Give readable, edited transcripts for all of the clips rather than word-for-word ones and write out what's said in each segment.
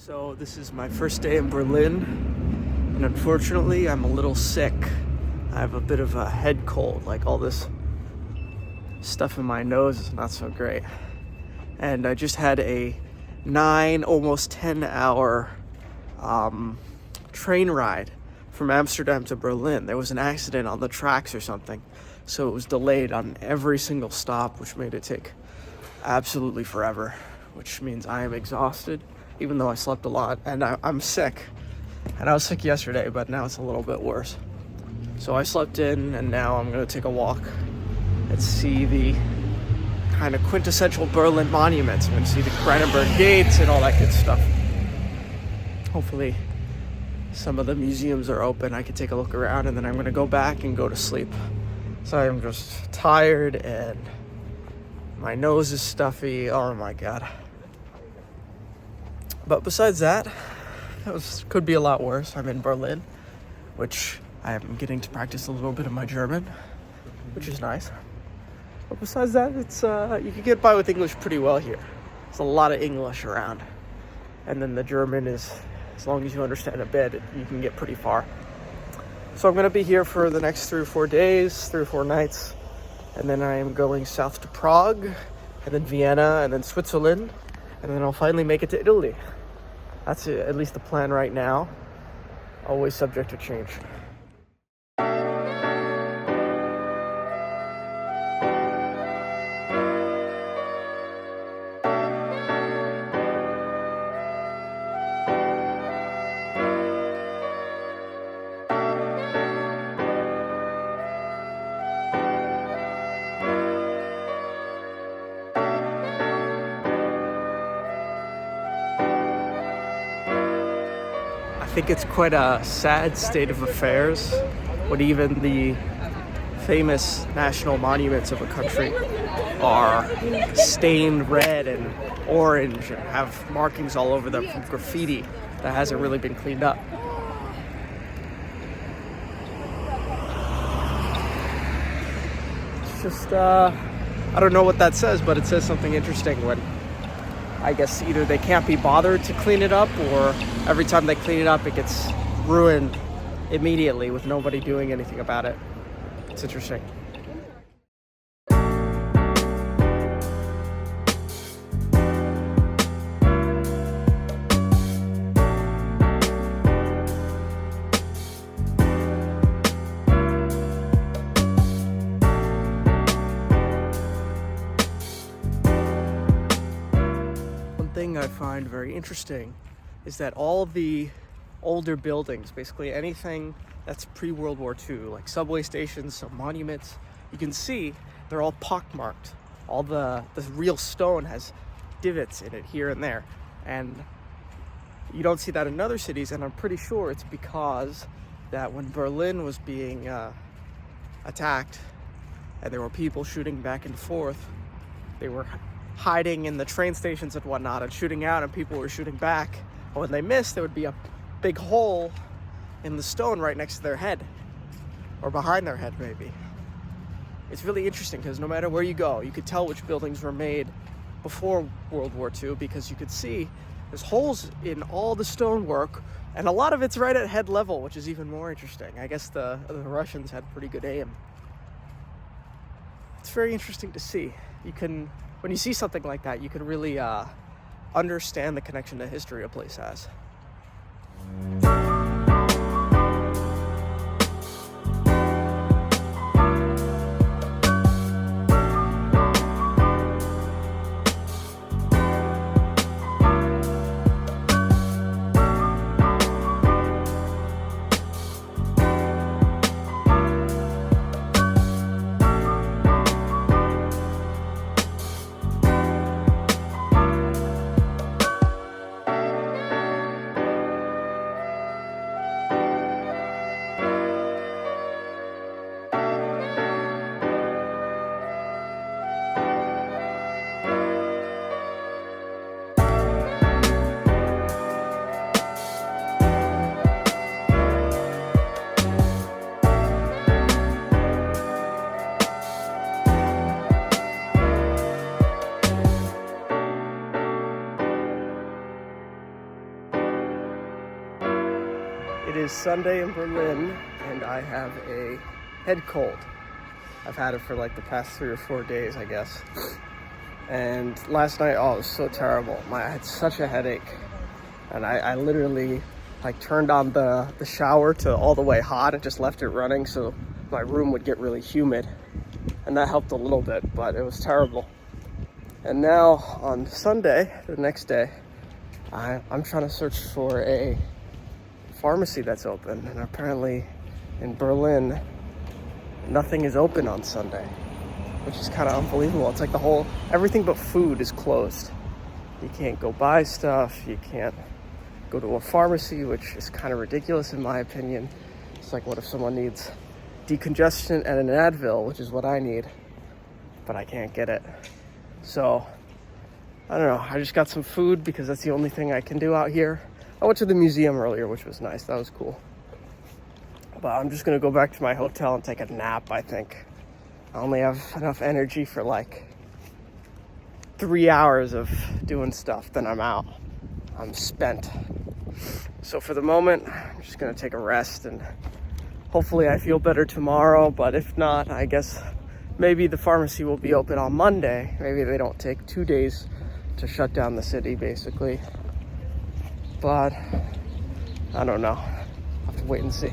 So this is my first day in Berlin, and unfortunately I'm a little sick. I have a bit of a head cold, like all this stuff in my nose is not so great. And I just had a 9, almost 10 hour train ride from Amsterdam to Berlin. There was an accident on the tracks or something, so it was delayed on every single stop, which made it take absolutely forever, which means I am exhausted, even though I slept a lot, and I'm sick. And I was sick yesterday, but now it's a little bit worse. So I slept in, and now I'm gonna take a walk and see the kind of quintessential Berlin monuments. I'm gonna see the Brandenburg Gates and all that good stuff. Hopefully some of the museums are open. I can take a look around, and then I'm gonna go back and go to sleep. So I'm just tired, and my nose is stuffy. Oh my God. But besides that, could be a lot worse. I'm in Berlin, which I am getting to practice a little bit of my German, which is nice. But besides that, it's you can get by with English pretty well here. There's a lot of English around. And then the German is, as long as you understand a bit, you can get pretty far. So I'm going to be here for the next 3 or 4 days, 3 or 4 nights. And then I am going south to Prague, and then Vienna, and then Switzerland. And then I'll finally make it to Italy. That's at least the plan right now. Always subject to change. I think it's quite a sad state of affairs when even the famous national monuments of a country are stained red and orange and have markings all over them from graffiti that hasn't really been cleaned up. It's just, I don't know what that says, but it says something interesting when I guess either they can't be bothered to clean it up, or every time they clean it up, it gets ruined immediately with nobody doing anything about it. It's interesting. Thing I find very interesting is that all the older buildings, basically anything that's pre-World War II, like subway stations, some monuments, you can see they're all pockmarked. All the real stone has divots in it here and there, and you don't see that in other cities. And I'm pretty sure it's because that when Berlin was being attacked and there were people shooting back and forth, they were hiding in the train stations and whatnot and shooting out, and people were shooting back. And when they missed, there would be a big hole in the stone right next to their head, or behind their head maybe. It's really interesting because no matter where you go, you could tell which buildings were made before World War II, because you could see there's holes in all the stonework, and a lot of it's right at head level, which is even more interesting. I guess the Russians had pretty good aim. It's very interesting to see. When you see something like that, you can really understand the connection to history a place has. It is Sunday in Berlin, and I have a head cold. I've had it for like the past 3 or 4 days, I guess. And last night, it was so terrible. I had such a headache. And I literally like turned on the shower to all the way hot and just left it running so my room would get really humid. And that helped a little bit, but it was terrible. And now on Sunday, the next day, I'm trying to search for a pharmacy that's open, and apparently in Berlin nothing is open on Sunday, which is kind of unbelievable. It's like everything but food is closed. You can't go buy stuff, you can't go to a pharmacy, which is kind of ridiculous in my opinion. It's like, what if someone needs decongestant and an Advil, which is what I need, but I can't get it. So I don't know, I just got some food because that's the only thing I can do out here. I went to the museum earlier, which was nice. That was cool. But I'm just going to go back to my hotel and take a nap, I think. I only have enough energy for like 3 hours of doing stuff, then I'm out. I'm spent. So for the moment, I'm just going to take a rest, and hopefully I feel better tomorrow. But if not, I guess maybe the pharmacy will be open on Monday. Maybe they don't take 2 days to shut down the city, basically. But I don't know. I'll have to wait and see.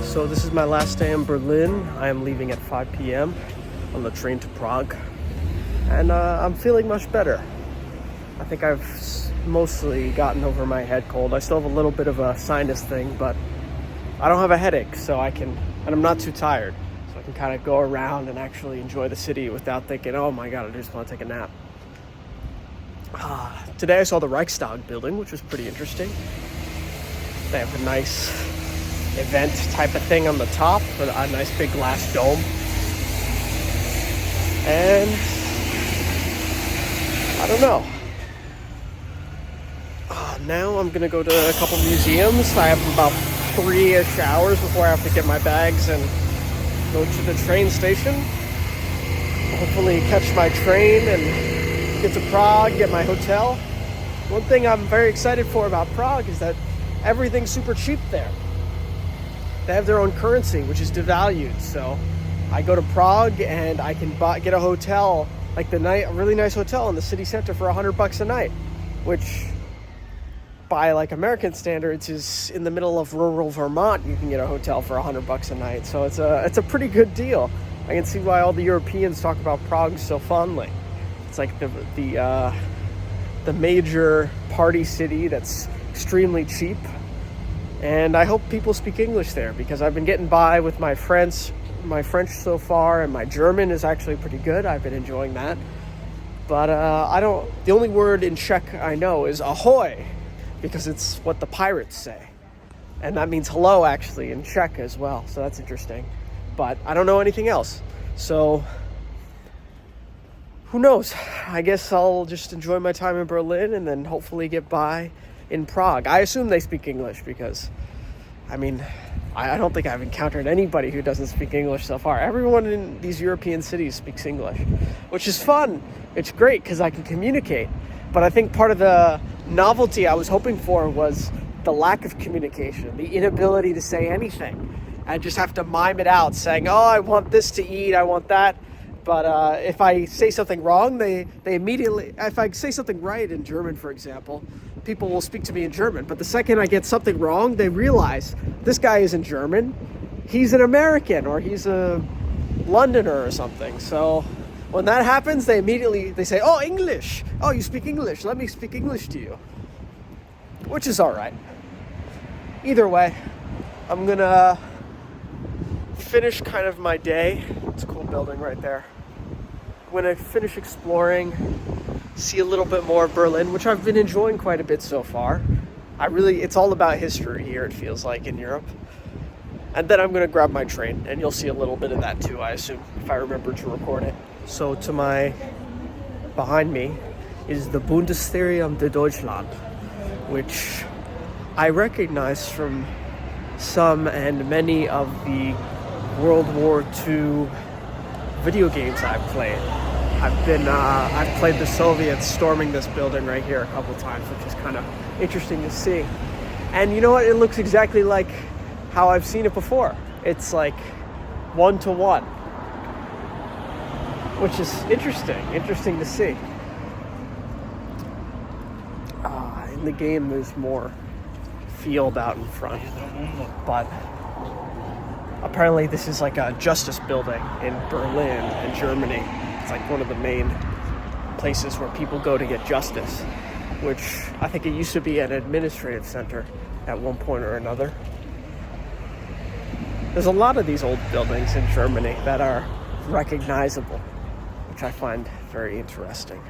So this is my last day in Berlin. I am leaving at 5 p.m. on the train to Prague. And I'm feeling much better. I think I've mostly gotten over my head cold. I still have a little bit of a sinus thing, but I don't have a headache, and I'm not too tired. So I can kind of go around and actually enjoy the city without thinking, oh my God, I just want to take a nap. Today I saw the Reichstag building, which was pretty interesting. They have a nice event type of thing on the top with a nice big glass dome. And I don't know. Now I'm gonna go to a couple museums. I have about 3-ish hours before I have to get my bags and go to the train station. Hopefully catch my train and get to Prague, get my hotel. One thing I'm very excited for about Prague is that everything's super cheap there. They have their own currency, which is devalued. So I go to Prague and I can get a hotel, like a really nice hotel in the city center for $100 a night, which by like American standards is in the middle of rural Vermont. You can get a hotel for $100 a night. So it's a pretty good deal. I can see why all the Europeans talk about Prague so fondly. It's like the major party city that's extremely cheap. And I hope people speak English there, because I've been getting by with my French so far, and my German is actually pretty good. I've been enjoying that. But the only word in Czech I know is ahoy, because it's what the pirates say. And that means hello, actually, in Czech as well. So that's interesting. But I don't know anything else. So who knows? I guess I'll just enjoy my time in Berlin and then hopefully get by in Prague. I assume they speak English, because I don't think I've encountered anybody who doesn't speak English so far. Everyone in these European cities speaks English, which is fun. It's great because I can communicate. But I think part of the novelty I was hoping for was the lack of communication, the inability to say anything. I just have to mime it out, saying, oh, I want this to eat, I want that. But if I say something wrong, they immediately, if I say something right in German, for example, people will speak to me in German. But the second I get something wrong, they realize this guy isn't German. He's an American, or he's a Londoner or something. So when that happens, they say, oh, English. Oh, you speak English. Let me speak English to you. Which is all right. Either way, I'm going to finish kind of my day. It's a cool building right there. I'm going to finish exploring, see a little bit more of Berlin, which I've been enjoying quite a bit so far. It's all about history here, it feels like, in Europe. And then I'm going to grab my train, and you'll see a little bit of that too, I assume, if I remember to record it. So behind me is the Bundesmuseum de Deutschland, which I recognize from some and many of the World War II video games I've played. I've played the Soviets storming this building right here a couple times, which is kind of interesting to see. And you know what? It looks exactly like how I've seen it before. It's like 1-to-1, which is interesting to see. In the game, there's more field out in front, but apparently this is like a justice building in Berlin, in Germany. It's like one of the main places where people go to get justice, which I think it used to be an administrative center at one point or another. There's a lot of these old buildings in Germany that are recognizable, which I find very interesting.